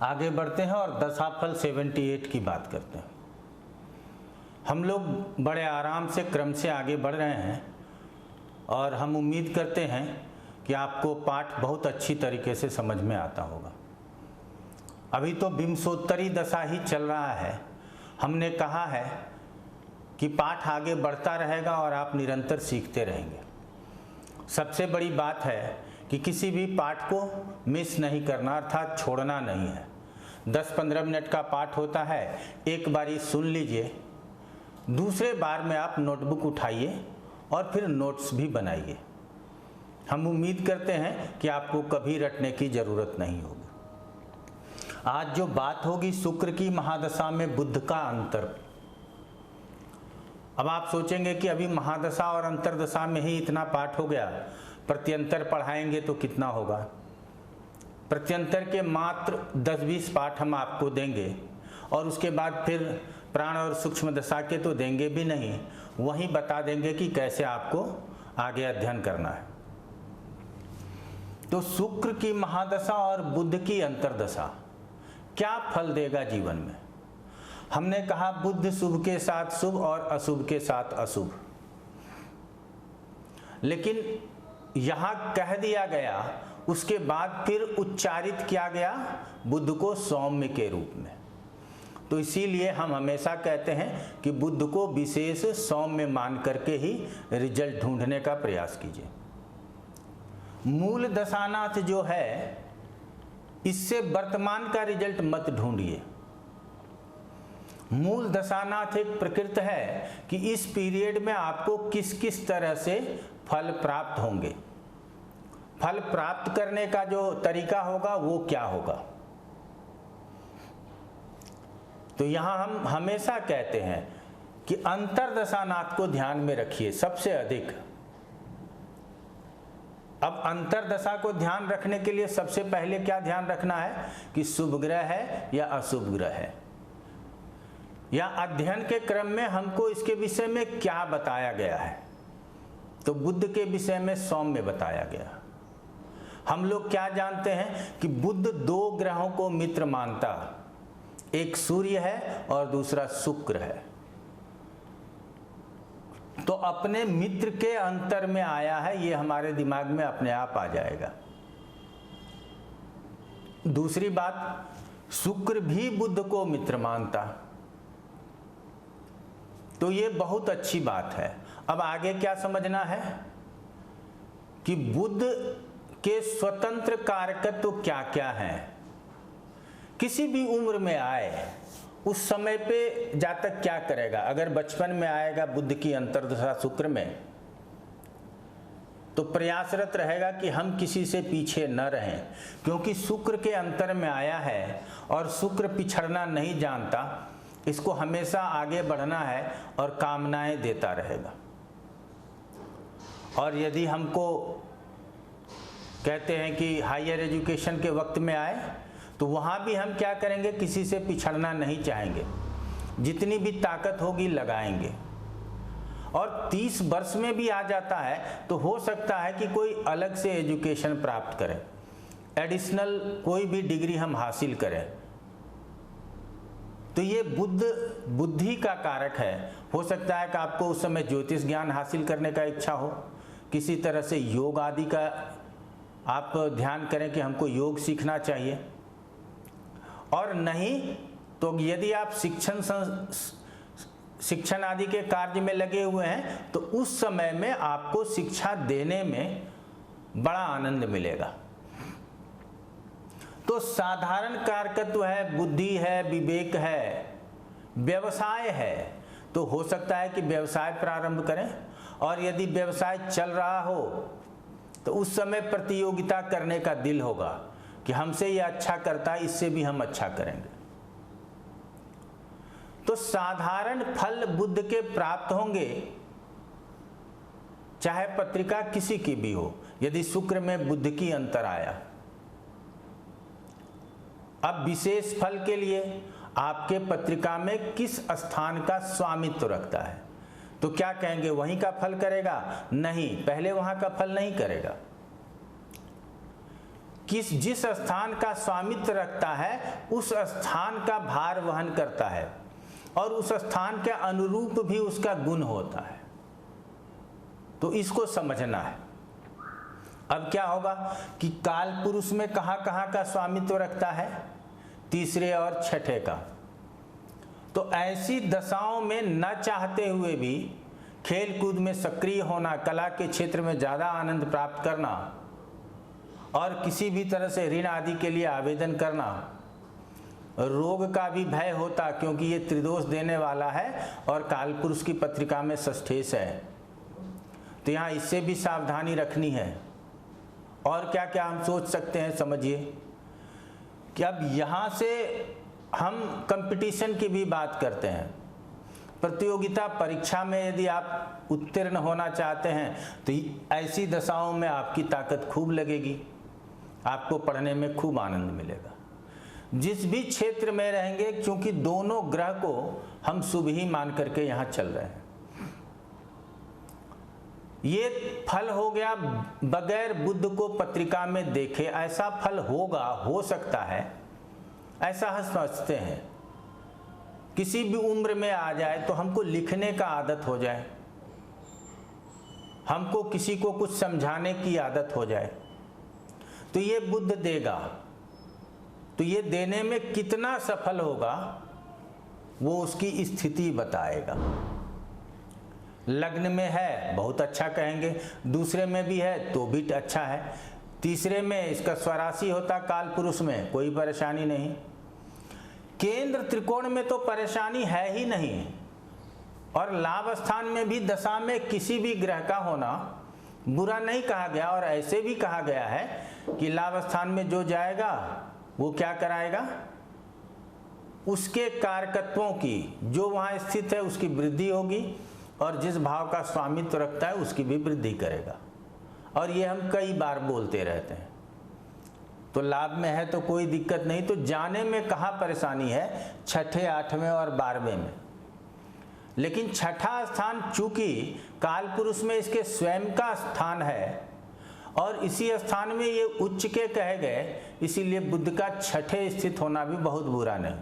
आगे बढ़ते हैं और दशाफल 78 की बात करते हैं। हम लोग बड़े आराम से क्रम से आगे बढ़ रहे हैं और हम उम्मीद करते हैं कि आपको पाठ बहुत अच्छी तरीके से समझ में आता होगा। अभी तो विंशोत्तरी दशा ही चल रहा है। हमने कहा है कि पाठ आगे बढ़ता रहेगा और आप निरंतर सीखते रहेंगे। सबसे बड़ी बात है कि किसी भी पाठ को मिस नहीं करना, अर्थात छोड़ना नहीं है। 10-15 मिनट का पाठ होता है, एक बारी सुन लीजिए, दूसरे बार में आप नोटबुक उठाइए और फिर नोट्स भी बनाइए। हम उम्मीद करते हैं कि आपको कभी रटने की ज़रूरत नहीं होगी। आज जो बात होगी शुक्र की महादशा में बुध का अंतर। अब आप सोचेंगे कि अभी महादशा और अंतरदशा में ही इतना पाठ हो गया, प्रत्यंतर पढ़ाएंगे तो कितना होगा। प्रत्यंतर के मात्र 10-20 पाठ हम आपको देंगे और उसके बाद फिर प्राण और सूक्ष्म दशा के तो देंगे भी नहीं, वहीं बता देंगे कि कैसे आपको आगे अध्ययन करना है। तो शुक्र की महादशा और बुध की अंतरदशा क्या फल देगा जीवन में। हमने कहा बुध शुभ के साथ शुभ और अशुभ के साथ अशुभ, लेकिन यहां कह दिया गया, उसके बाद फिर उच्चारित किया गया बुध को सौम्य के रूप में। तो इसीलिए हम हमेशा कहते हैं कि बुध को विशेष सौम्य मान करके ही रिजल्ट ढूंढने का प्रयास कीजिए। मूल दशानाथ जो है, इससे वर्तमान का रिजल्ट मत ढूंढिए। मूल दशानाथ एक प्रकृति है कि इस पीरियड में आपको किस किस तरह से फल प्राप्त होंगे, फल प्राप्त करने का जो तरीका होगा वो क्या होगा। तो यहां हम हमेशा कहते हैं कि अंतरदशानाथ को ध्यान में रखिए सबसे अधिक। अब अंतरदशा को ध्यान रखने के लिए सबसे पहले क्या ध्यान रखना है कि शुभ ग्रह है या अशुभ ग्रह है, या अध्ययन के क्रम में हमको इसके विषय में क्या बताया गया है। तो बुध के विषय में सौम्य बताया गया। हम लोग क्या जानते हैं कि बुध 2 ग्रहों को मित्र मानता, एक सूर्य है और दूसरा शुक्र है। तो अपने मित्र के अंतर में आया है, ये हमारे दिमाग में अपने आप आ जाएगा। दूसरी बात, शुक्र भी बुध को मित्र मानता, तो ये बहुत अच्छी बात है। अब आगे क्या समझना है कि बुध के स्वतंत्र कारकत्व क्या क्या हैं। किसी भी उम्र में आए उस समय पे जातक क्या करेगा। अगर बचपन में आएगा बुध की अंतर्दशा शुक्र में, तो प्रयासरत रहेगा कि हम किसी से पीछे न रहें, क्योंकि शुक्र के अंतर में आया है और शुक्र पिछड़ना नहीं जानता। इसको हमेशा आगे बढ़ना है और कामनाएं देता रहेगा। और यदि हमको कहते हैं कि हायर एजुकेशन के वक्त में आए, तो वहाँ भी हम क्या करेंगे, किसी से पिछड़ना नहीं चाहेंगे, जितनी भी ताकत होगी लगाएंगे। और 30 वर्ष में भी आ जाता है तो हो सकता है कि कोई अलग से एजुकेशन प्राप्त करें, एडिशनल कोई भी डिग्री हम हासिल करें। तो ये बुद्धि का कारक है। हो सकता है कि आपको उस समय ज्योतिष ज्ञान हासिल करने का इच्छा हो, किसी तरह से योग आदि का आप ध्यान करें कि हमको योग सीखना चाहिए। और नहीं तो यदि आप शिक्षण आदि के कार्य में लगे हुए हैं, तो उस समय में आपको शिक्षा देने में बड़ा आनंद मिलेगा। तो साधारण कारकत्व है, बुद्धि है, विवेक है, व्यवसाय है, तो हो सकता है कि व्यवसाय प्रारंभ करें। और यदि व्यवसाय चल रहा हो तो उस समय प्रतियोगिता करने का दिल होगा कि हमसे ये अच्छा करता है, इससे भी हम अच्छा करेंगे। तो साधारण फल बुध के प्राप्त होंगे, चाहे पत्रिका किसी की भी हो, यदि शुक्र में बुध की अंतर आया। अब विशेष फल के लिए आपके पत्रिका में किस स्थान का स्वामित्व रखता है, तो क्या कहेंगे वहीं का फल करेगा? नहीं, पहले वहां का फल नहीं करेगा। जिस स्थान का स्वामित्व रखता है उस स्थान का भार वहन करता है और उस स्थान के अनुरूप भी उसका गुण होता है। तो इसको समझना है। अब क्या होगा कि काल पुरुष में कहाँ कहाँ का स्वामित्व रखता है? तीसरे और छठे का। तो ऐसी दशाओं में न चाहते हुए भी खेल कूद में सक्रिय होना, कला के क्षेत्र में ज़्यादा आनंद प्राप्त करना और किसी भी तरह से ऋण आदि के लिए आवेदन करना, रोग का भी भय होता क्योंकि ये त्रिदोष देने वाला है और कालपुरुष की पत्रिका में षष्ठेश है। तो यहाँ इससे भी सावधानी रखनी है। और क्या क्या हम सोच सकते हैं, समझिए कि अब यहाँ से हम कंपटीशन की भी बात करते हैं। प्रतियोगिता परीक्षा में यदि आप उत्तीर्ण होना चाहते हैं तो ऐसी दशाओं में आपकी ताकत खूब लगेगी, आपको पढ़ने में खूब आनंद मिलेगा। जिस भी क्षेत्र में रहेंगे, क्योंकि दोनों ग्रह को हम शुभ ही मान करके यहाँ चल रहे हैं। ये फल हो गया बगैर बुध को पत्रिका में देखे। ऐसा फल होगा, हो सकता है, ऐसा हम समझते हैं। किसी भी उम्र में आ जाए तो हमको लिखने का आदत हो जाए, हमको किसी को कुछ समझाने की आदत हो जाए, तो ये बुध देगा। तो ये देने में कितना सफल होगा वो उसकी स्थिति बताएगा। लग्न में है बहुत अच्छा कहेंगे, दूसरे में भी है तो भी अच्छा है, तीसरे में इसका स्वराशि होता काल पुरुष में कोई परेशानी नहीं, केंद्र त्रिकोण में तो परेशानी है ही नहीं। और लाभ स्थान में भी दशा में किसी भी ग्रह का होना बुरा नहीं कहा गया। और ऐसे भी कहा गया है कि लाभ स्थान में जो जाएगा वो क्या कराएगा, उसके कारकत्वों की, जो वहाँ स्थित है उसकी वृद्धि होगी और जिस भाव का स्वामित्व रखता है उसकी भी वृद्धि करेगा। और ये हम कई बार बोलते रहते हैं। तो लाभ में है तो कोई दिक्कत नहीं, तो जाने में कहाँ परेशानी है, छठे, आठवें और 12वें में। लेकिन छठा स्थान चूंकि काल पुरुष में इसके स्वयं का स्थान है और इसी स्थान में ये उच्च के कहे गए, इसीलिए बुध का छठे स्थित होना भी बहुत बुरा नहीं।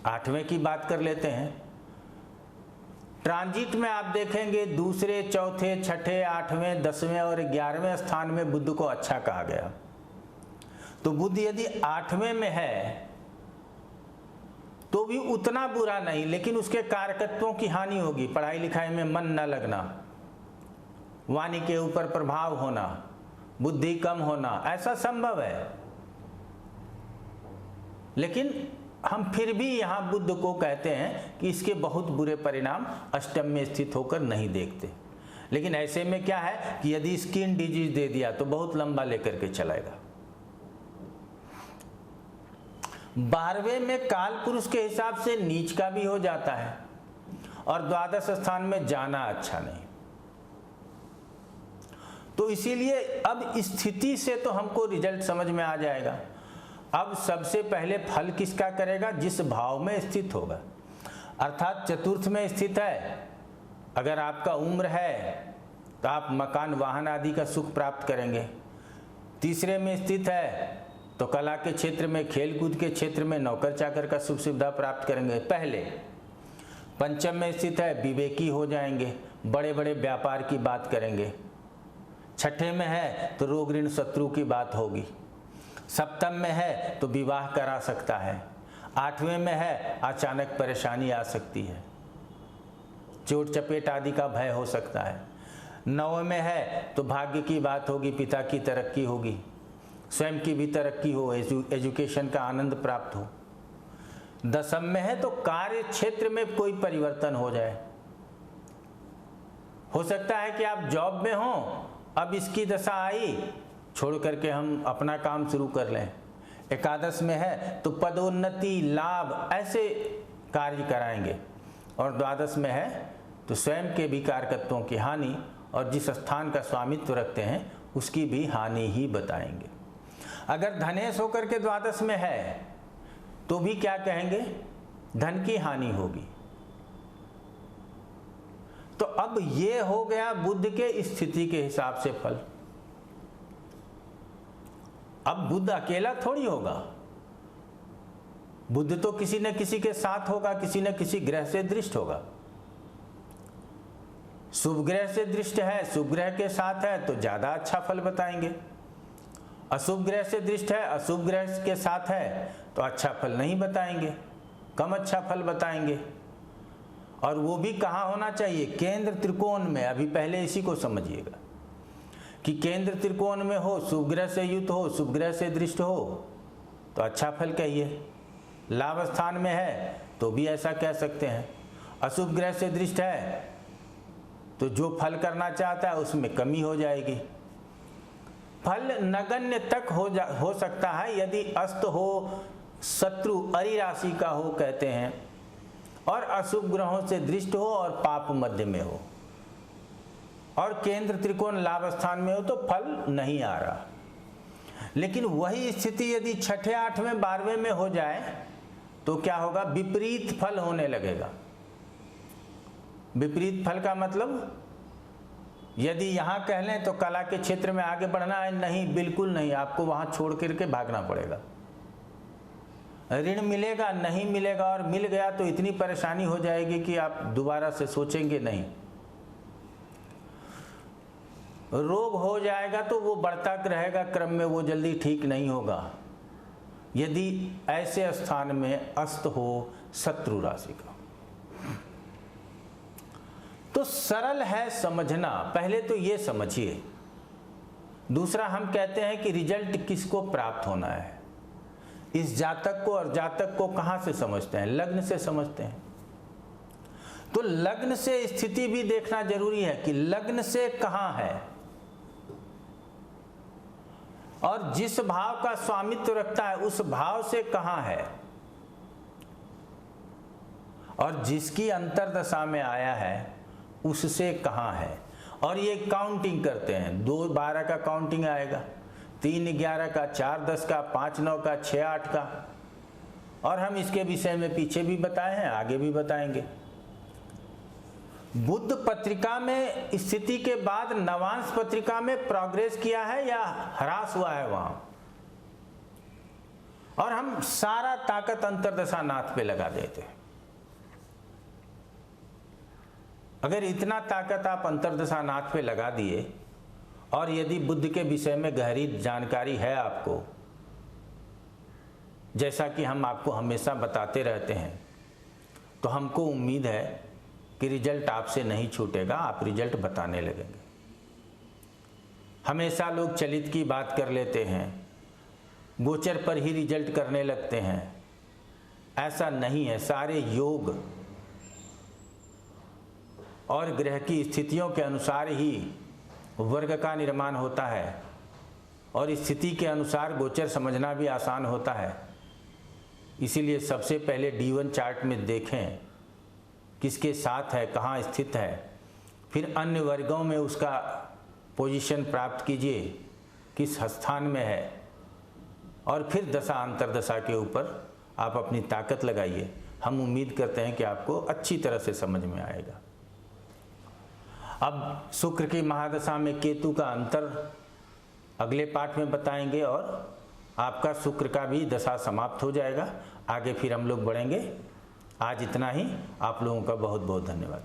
8वें की बात कर लेते हैं। ट्रांजिट में आप देखेंगे दूसरे, चौथे, छठे, 8वें, 10वें और 11वें स्थान में बुध को अच्छा कहा गया। तो बुध यदि 8वें में है तो भी उतना बुरा नहीं, लेकिन उसके कारकत्वों की हानि होगी। पढ़ाई लिखाई में मन न लगना, वाणी के ऊपर प्रभाव होना, बुद्धि कम होना, ऐसा संभव है। लेकिन हम फिर भी यहाँ बुध को कहते हैं कि इसके बहुत बुरे परिणाम अष्टम में स्थित होकर नहीं देखते। लेकिन ऐसे में क्या है कि यदि स्किन डिजीज दे दिया तो बहुत लंबा लेकर के चलेगा। 12वें में काल पुरुष के हिसाब से नीच का भी हो जाता है और द्वादश स्थान में जाना अच्छा नहीं। तो इसीलिए अब स्थिति से तो हमको रिजल्ट समझ में आ जाएगा। अब सबसे पहले फल किसका करेगा, जिस भाव में स्थित होगा। अर्थात चतुर्थ में स्थित है, अगर आपका उम्र है तो आप मकान, वाहन आदि का सुख प्राप्त करेंगे। तीसरे में स्थित है तो कला के क्षेत्र में, खेल कूद के क्षेत्र में नौकर चाकर का सुख सुविधा प्राप्त करेंगे पहले। पंचम में स्थित है, विवेकी हो जाएंगे, बड़े बड़े व्यापार की बात करेंगे। छठे में है तो रोग ऋण शत्रु की बात होगी। सप्तम में है तो विवाह करा सकता है। 8वें में है अचानक परेशानी आ सकती है, चोट चपेट आदि का भय हो सकता है। 9वें में है तो भाग्य की बात होगी, पिता की तरक्की होगी, स्वयं की भी तरक्की हो, एजुकेशन का आनंद प्राप्त हो। 10वें में है तो कार्य क्षेत्र में कोई परिवर्तन हो जाए। हो सकता है कि आप जॉब में हो, अब इसकी दशा आई, छोड़ करके हम अपना काम शुरू कर लें। 11 में है तो पदोन्नति, लाभ, ऐसे कार्य कराएंगे। और 12 में है तो स्वयं के भी कारकत्वों की हानि और जिस स्थान का स्वामित्व रखते हैं उसकी भी हानि ही बताएंगे। अगर धनेश होकर के 12 में है तो भी क्या कहेंगे, धन की हानि होगी। तो अब ये हो गया बुध के स्थिति के हिसाब से फल। अब बुध अकेला थोड़ी होगा, बुध तो किसी न किसी के साथ होगा, किसी न किसी ग्रह से दृष्ट होगा। शुभ ग्रह से दृष्ट है, शुभ ग्रह के साथ है तो ज़्यादा अच्छा फल बताएंगे। अशुभ ग्रह से दृष्ट है, अशुभ ग्रह के साथ है तो अच्छा फल नहीं बताएंगे, कम अच्छा फल बताएंगे। और वो भी कहाँ होना चाहिए? केंद्र त्रिकोण में। अभी पहले इसी को समझिएगा कि केंद्र त्रिकोण में हो, शुभ ग्रह से युक्त हो, शुभ ग्रह से दृष्ट हो तो अच्छा फल कहिए। लाभ स्थान में है तो भी ऐसा कह सकते हैं। अशुभ ग्रह से दृष्ट है तो जो फल करना चाहता है उसमें कमी हो जाएगी। फल नगण्य तक हो सकता है यदि अस्त हो, शत्रु अरि राशि का हो कहते हैं, और अशुभ ग्रहों से दृष्ट हो और पाप मध्य में हो और केंद्र त्रिकोण लाभ स्थान में हो तो फल नहीं आ रहा। लेकिन वही स्थिति यदि छठे, आठवें, 12वें में हो जाए तो क्या होगा? विपरीत फल होने लगेगा। विपरीत फल का मतलब यदि यहाँ कह लें तो कला के क्षेत्र में आगे बढ़ना है, नहीं, बिल्कुल नहीं, आपको वहाँ छोड़ करके भागना पड़ेगा। ऋण मिलेगा, नहीं मिलेगा, और मिल गया तो इतनी परेशानी हो जाएगी कि आप दोबारा से सोचेंगे नहीं। रोग हो जाएगा तो वो बढ़ता रहेगा क्रम में, वो जल्दी ठीक नहीं होगा यदि ऐसे स्थान में अस्त हो शत्रु राशि का। तो सरल है समझना, पहले तो ये समझिए। दूसरा, हम कहते हैं कि रिजल्ट किसको प्राप्त होना है। इस जातक को और जातक को कहाँ से समझते हैं? लग्न से समझते हैं। तो लग्न से स्थिति भी देखना जरूरी है कि लग्न से कहाँ है और जिस भाव का स्वामित्व रखता है उस भाव से कहाँ है, और जिसकी अंतर्दशा में आया है उससे कहाँ है। और ये काउंटिंग करते हैं, 2-12 का काउंटिंग आएगा, 3-11 का, 4-10 का, 5-9 का, 6-8 का, और हम इसके विषय में पीछे भी बताए हैं, आगे भी बताएंगे। बुध पत्रिका में स्थिति के बाद नवांश पत्रिका में प्रोग्रेस किया है या ह्रास हुआ है वहां, और हम सारा ताकत अंतर्दशा नाथ पे लगा देते हैं। अगर इतना ताकत आप अंतर्दशा नाथ पे लगा दिए और यदि बुद्ध के विषय में गहरी जानकारी है आपको, जैसा कि हम आपको हमेशा बताते रहते हैं, तो हमको उम्मीद है कि रिजल्ट आपसे नहीं छूटेगा, आप रिजल्ट बताने लगेंगे। हमेशा लोग चलित की बात कर लेते हैं, गोचर पर ही रिजल्ट करने लगते हैं। ऐसा नहीं है। सारे योग और ग्रह की स्थितियों के अनुसार ही वर्ग का निर्माण होता है, और स्थिति के अनुसार गोचर समझना भी आसान होता है। इसीलिए सबसे पहले D1 चार्ट में देखें किसके साथ है, कहाँ स्थित है, फिर अन्य वर्गों में उसका पोजीशन प्राप्त कीजिए, किस स्थान में है, और फिर दशा अंतर्दशा के ऊपर आप अपनी ताकत लगाइए। हम उम्मीद करते हैं कि आपको अच्छी तरह से समझ में आएगा। अब शुक्र की महादशा में केतु का अंतर अगले पाठ में बताएंगे, और आपका शुक्र का भी दशा समाप्त हो जाएगा। आगे फिर हम लोग बढ़ेंगे। आज इतना ही। आप लोगों का बहुत बहुत धन्यवाद।